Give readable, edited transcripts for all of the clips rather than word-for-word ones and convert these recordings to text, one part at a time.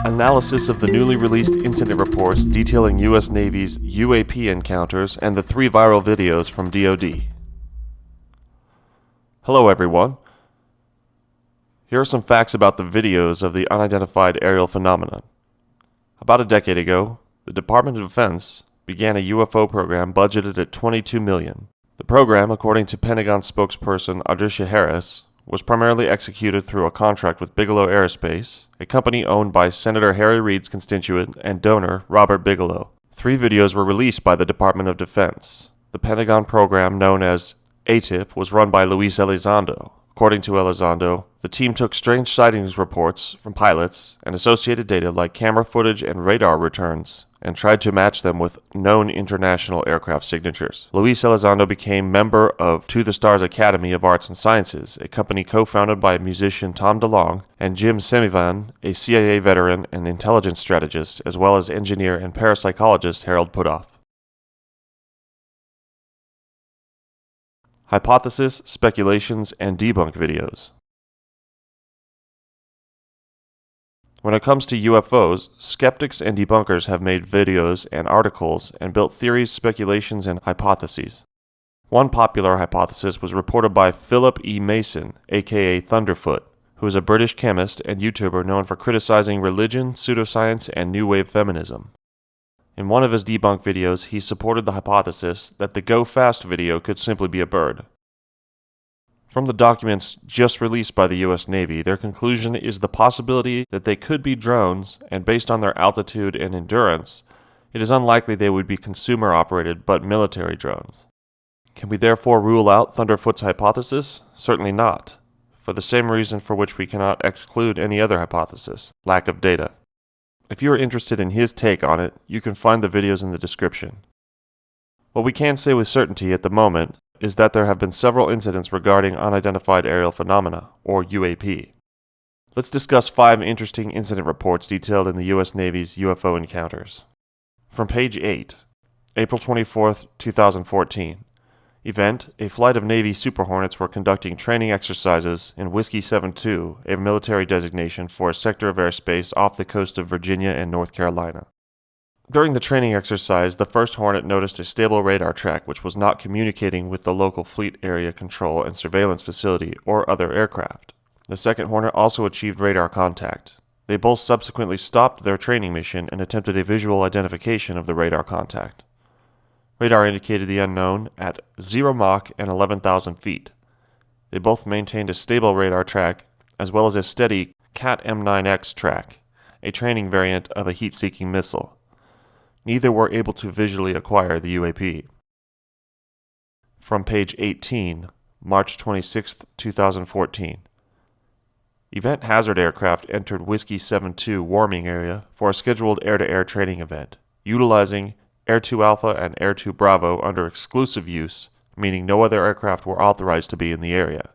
Analysis of the newly released incident reports detailing U.S. Navy's UAP encounters and the 3 viral videos from DoD. Hello everyone. Here are some facts about the videos of the Unidentified Aerial Phenomena. About a decade ago, the Department of Defense began a UFO program budgeted at $22 million. The program, according to Pentagon spokesperson Audricia Harris, was primarily executed through a contract with Bigelow Aerospace, a company owned by Senator Harry Reid's constituent and donor Robert Bigelow. 3 videos were released by the Department of Defense. The Pentagon program, known as AATIP, was run by Luis Elizondo. According to Elizondo, the team took strange sightings reports from pilots and associated data like camera footage and radar returns and tried to match them with known international aircraft signatures. Luis Elizondo became member of To the Stars Academy of Arts and Sciences, a company co-founded by musician Tom DeLonge and Jim Semivan, a CIA veteran and intelligence strategist, as well as engineer and parapsychologist Harold Putoff. Hypothesis, speculations, and debunk videos. When it comes to UFOs, skeptics and debunkers have made videos and articles and built theories, speculations, and hypotheses. One popular hypothesis was reported by Philip E. Mason, aka Thunderfoot, who is a British chemist and YouTuber known for criticizing religion, pseudoscience, and new wave feminism. In one of his debunk videos, he supported the hypothesis that the Go Fast video could simply be a bird. From the documents just released by the U.S. Navy, their conclusion is the possibility that they could be drones, and based on their altitude and endurance, it is unlikely they would be consumer-operated but military drones. Can we therefore rule out Thunderfoot's hypothesis? Certainly not, for the same reason for which we cannot exclude any other hypothesis: lack of data. If you are interested in his take on it, you can find the videos in the description. What we can say with certainty at the moment is that there have been several incidents regarding Unidentified Aerial Phenomena, or UAP. Let's discuss 5 interesting incident reports detailed in the U.S. Navy's UFO encounters. From page 8, April 24, 2014. Event: a flight of Navy Super Hornets were conducting training exercises in Whiskey 72, a military designation for a sector of airspace off the coast of Virginia and North Carolina. During the training exercise, the first Hornet noticed a stable radar track which was not communicating with the local fleet area control and surveillance facility or other aircraft. The second Hornet also achieved radar contact. They both subsequently stopped their training mission and attempted a visual identification of the radar contact. Radar indicated the unknown at 0 Mach and 11,000 feet. They both maintained a stable radar track as well as a steady CAT M9X track, a training variant of a heat-seeking missile. Neither were able to visually acquire the UAP. From page 18, March 26, 2014. Event Hazard aircraft entered Whiskey 72 warming area for a scheduled air-to-air training event, utilizing Air 2 Alpha and Air 2 Bravo under exclusive use, meaning no other aircraft were authorized to be in the area.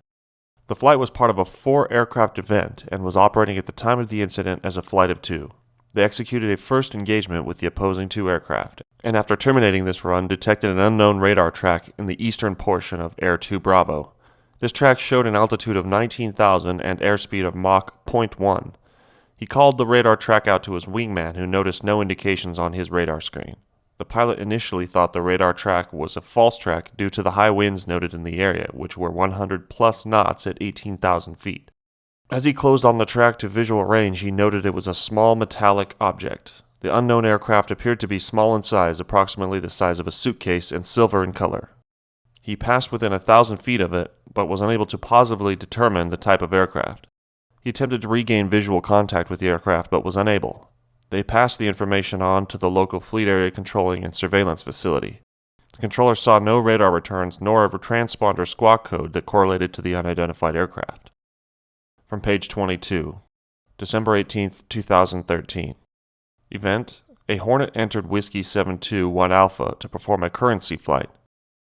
The flight was part of a 4-aircraft event and was operating at the time of the incident as a flight of 2. They executed a first engagement with the opposing 2 aircraft, and after terminating this run, detected an unknown radar track in the eastern portion of Air 2 Bravo. This track showed an altitude of 19,000 and airspeed of Mach 0.1. He called the radar track out to his wingman, who noticed no indications on his radar screen. The pilot initially thought the radar track was a false track due to the high winds noted in the area, which were 100+ knots at 18,000 feet. As he closed on the track to visual range, he noted it was a small metallic object. The unknown aircraft appeared to be small in size, approximately the size of a suitcase, and silver in color. He passed within 1,000 feet of it, but was unable to positively determine the type of aircraft. He attempted to regain visual contact with the aircraft, but was unable. They passed the information on to the local fleet area controlling and surveillance facility. The controller saw no radar returns nor a transponder squawk code that correlated to the unidentified aircraft. From page 22, December 18, 2013. Event: a Hornet entered Whiskey 72 1 Alpha to perform a currency flight.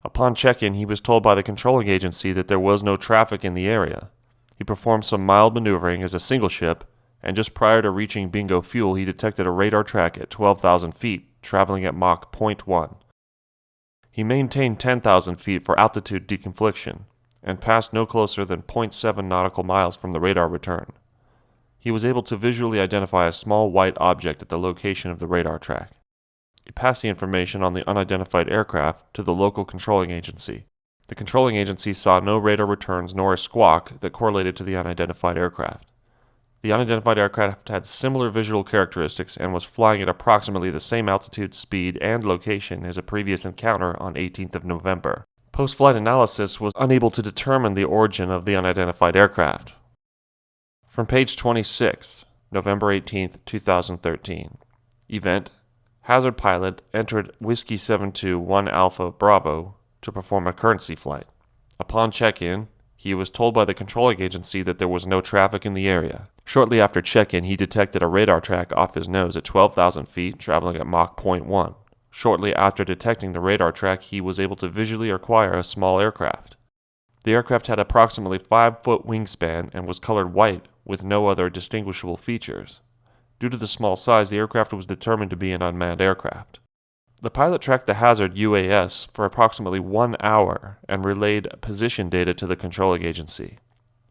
Upon check-in, he was told by the controlling agency that there was no traffic in the area. He performed some mild maneuvering as a single ship, and just prior to reaching Bingo Fuel, he detected a radar track at 12,000 feet, traveling at Mach 0.1. He maintained 10,000 feet for altitude deconfliction, and passed no closer than 0.7 nautical miles from the radar return. He he was able to visually identify a small white object at the location of the radar track. He passed the information on the unidentified aircraft to the local controlling agency. The controlling agency saw no radar returns nor a squawk that correlated to the unidentified aircraft. The unidentified aircraft had similar visual characteristics and was flying at approximately the same altitude, speed, and location as a previous encounter on 18th of November. Post-flight analysis was unable to determine the origin of the unidentified aircraft. From page 26, November 18, 2013. Event: Hazard pilot entered Whiskey 721 Alpha Bravo to perform a currency flight. Upon check-in, he was told by the controlling agency that there was no traffic in the area. Shortly after check-in, he detected a radar track off his nose at 12,000 feet, traveling at Mach 0.1. Shortly after detecting the radar track, he was able to visually acquire a small aircraft. The aircraft had approximately 5-foot wingspan and was colored white with no other distinguishable features. Due to the small size, the aircraft was determined to be an unmanned aircraft. The pilot tracked the hazard UAS for approximately 1 hour and relayed position data to the controlling agency.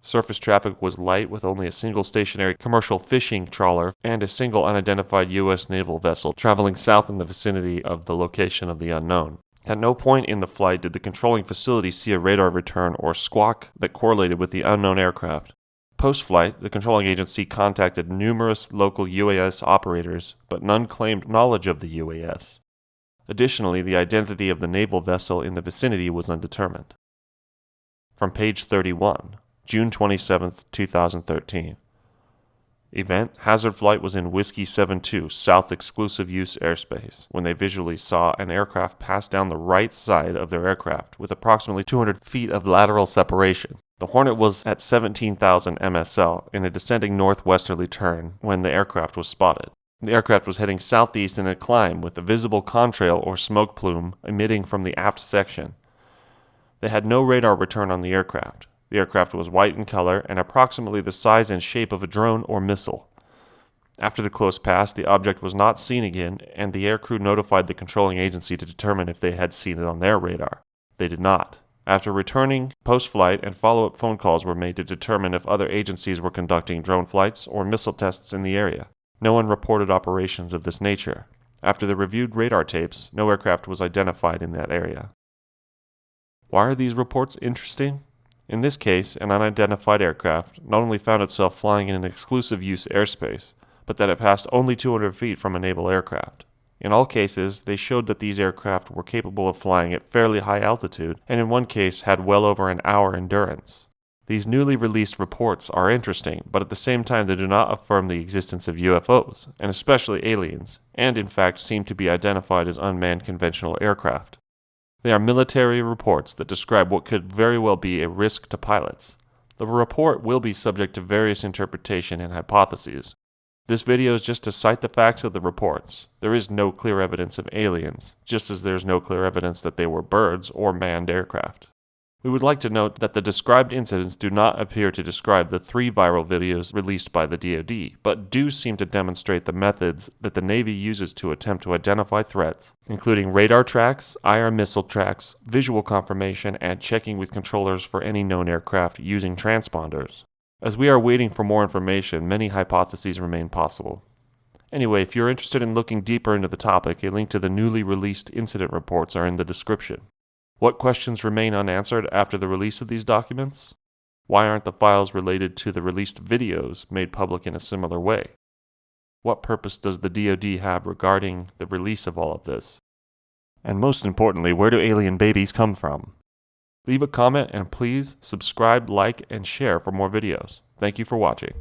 Surface traffic was light with only a single stationary commercial fishing trawler and a single unidentified U.S. naval vessel traveling south in the vicinity of the location of the unknown. At no point in the flight did the controlling facility see a radar return or squawk that correlated with the unknown aircraft. Post-flight, the controlling agency contacted numerous local UAS operators, but none claimed knowledge of the UAS. Additionally, the identity of the naval vessel in the vicinity was undetermined. From page 31, June 27, 2013. Event: Hazard flight was in Whiskey 72 South Exclusive Use Airspace when they visually saw an aircraft pass down the right side of their aircraft with approximately 200 feet of lateral separation. The Hornet was at 17,000 MSL in a descending northwesterly turn when the aircraft was spotted. The aircraft was heading southeast in a climb with a visible contrail or smoke plume emitting from the aft section. They had no radar return on the aircraft. The aircraft was white in color and approximately the size and shape of a drone or missile. After the close pass, the object was not seen again, and the aircrew notified the controlling agency to determine if they had seen it on their radar. They did not. After returning, post-flight and follow-up phone calls were made to determine if other agencies were conducting drone flights or missile tests in the area. No one reported operations of this nature. After the reviewed radar tapes, no aircraft was identified in that area. Why are these reports interesting? In this case, an unidentified aircraft not only found itself flying in an exclusive use airspace, but that it passed only 200 feet from a naval aircraft. In all cases, they showed that these aircraft were capable of flying at fairly high altitude, and in one case had well over an hour endurance. These newly released reports are interesting, but at the same time they do not affirm the existence of UFOs, and especially aliens, and in fact seem to be identified as unmanned conventional aircraft. They are military reports that describe what could very well be a risk to pilots. The report will be subject to various interpretation and hypotheses. This video is just to cite the facts of the reports. There is no clear evidence of aliens, just as there is no clear evidence that they were birds or manned aircraft. We would like to note that the described incidents do not appear to describe the 3 viral videos released by the DoD, but do seem to demonstrate the methods that the Navy uses to attempt to identify threats, including radar tracks, IR missile tracks, visual confirmation, and checking with controllers for any known aircraft using transponders. As we are waiting for more information, many hypotheses remain possible. Anyway, if you're interested in looking deeper into the topic, a link to the newly released incident reports are in the description. What questions remain unanswered after the release of these documents? Why aren't the files related to the released videos made public in a similar way? What purpose does the DoD have regarding the release of all of this? And most importantly, where do alien babies come from? Leave a comment and please subscribe, like, and share for more videos. Thank you for watching.